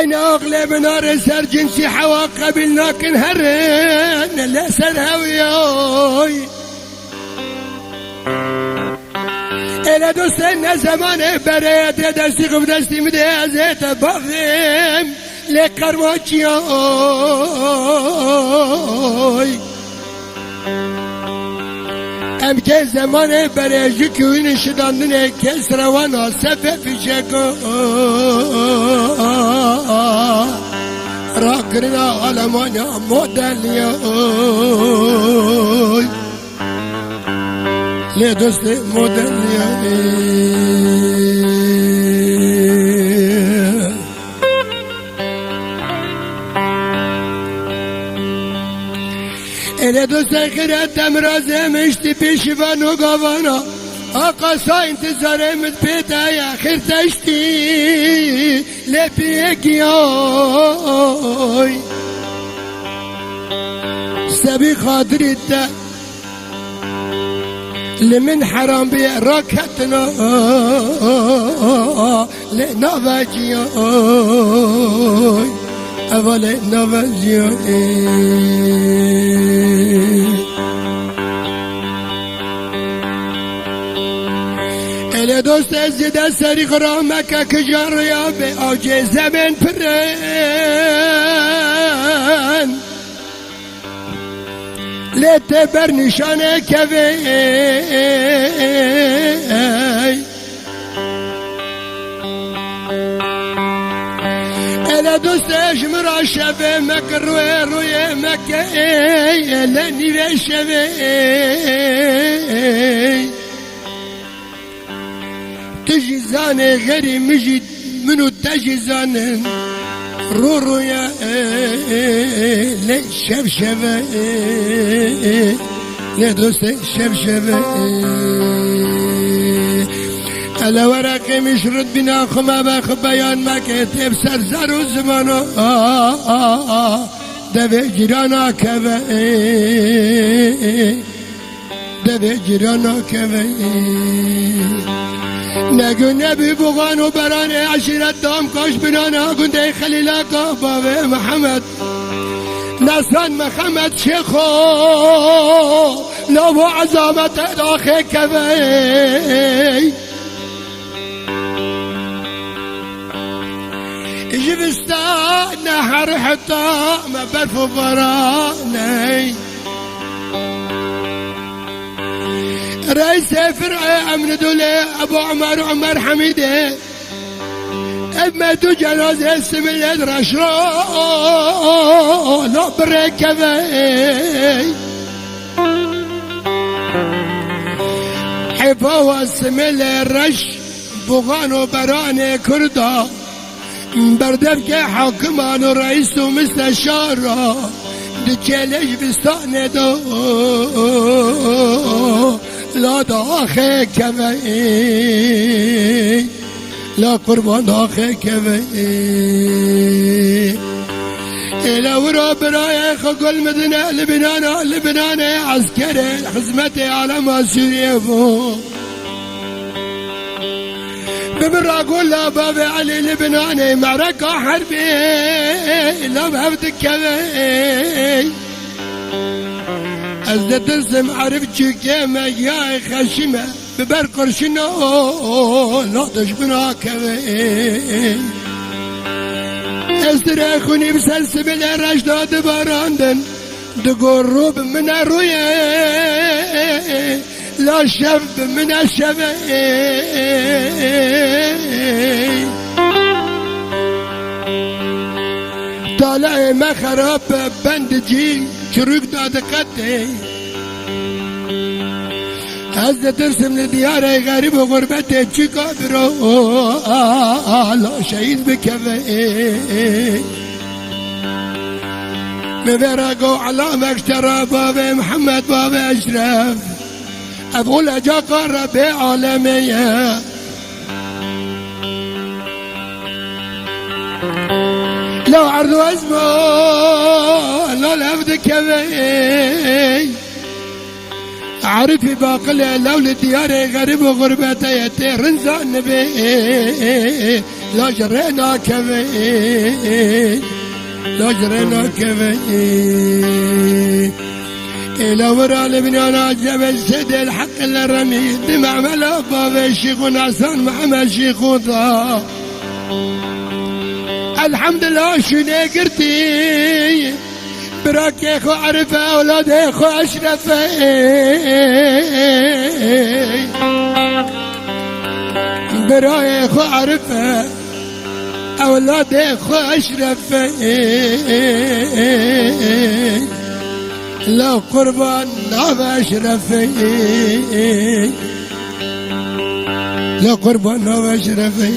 عين أغلى بنار سر جنسي حوا قبلنا كنهرن لسر هويوي إلى دوستنا زمان بريد دستي قف دستي مدي أزيت بغيم لقرموچيوي ام که زمان برای کوین شداندن کس روانا سفف شکو را کرنا علمانا مدلیوی لی دوست مدلیوی إلى دوست خيرات امرازه مشتي بيشوان وقوانا آقا سا انتظاره مد بيتا يا خير تشتي لبيك يوي سبي خاطري تا لمن حرام بي ركتنا لنواجي يوي أولي نواجي يوي إلى دوست زيدا سري غرامك كجار يا بأوجي زمن بران لتبر نشانك كفي إلى دوست اجمر الشفي مكروي روي مكي لاني بشفي تجزاني غيري مجد منو تجزان رورو يا للشبشبة لدوس الشبشبة على ورقي مشرد بنا خما باخ بيان ما كتب سرزر وزمانو دبي جرانا كبا دبي جرانا كبا نگو نبی بغان و بران عشیرت دام کاش بنانا گنده خلیلا بابا محمد نصران محمد شیخو لو عظامت داخل کبی جبستان نهر حتى ما برفو براني رئيس فرع امن دولة ابو عمر حميدة امدو جنازة اسم الادرش لا بركبي حفاوة اسم الرش بغانو براني كردا بردفك حاكمان ورئيس ومستشار دجالش بستان دو لا داخل كبي لا قربان داخل كبي إلى ورا برايا خقل مدينة لبنانة عسكري خدمتي على ما سوريا فوق بمر أقول لا بابي علي لبناني معركة حربي لا بهبدك كبي أزدت اسم عرف شكيمة يا خشمة ببر قرشنا لا تشبنا كبي استراخوني بسلسبل الرشداد باراندن دقور روب من الرؤيا لا شب من الشباب طالع ما خراب بندجي شروق دادقتي هزة ترسم لدياري غريب وغربتي تشيكا برو لا شهيد بكفي مبرقوا علامك ترى بابي محمد بابي أشرف أقول أجا قرب عالمية لو عرض اسمه لا لفظ كبي عارفي باقل لو لدياري غريب وغربتي رنزان نبي لا جرينا كفي لا جرينا كفي لو ورا لبنان جبل سد الحق اللي رمي دمع ملا باب الشيخ ونعسان محمد شيخ وطا الحمد لله شنو قرتي براك يا اخو عرفه اولاد يا اخو اشرفه براك يا اخو عرفه اولاد يا اخو اشرفه لو قربان نعم اشرفه لو قربان نعم اشرفه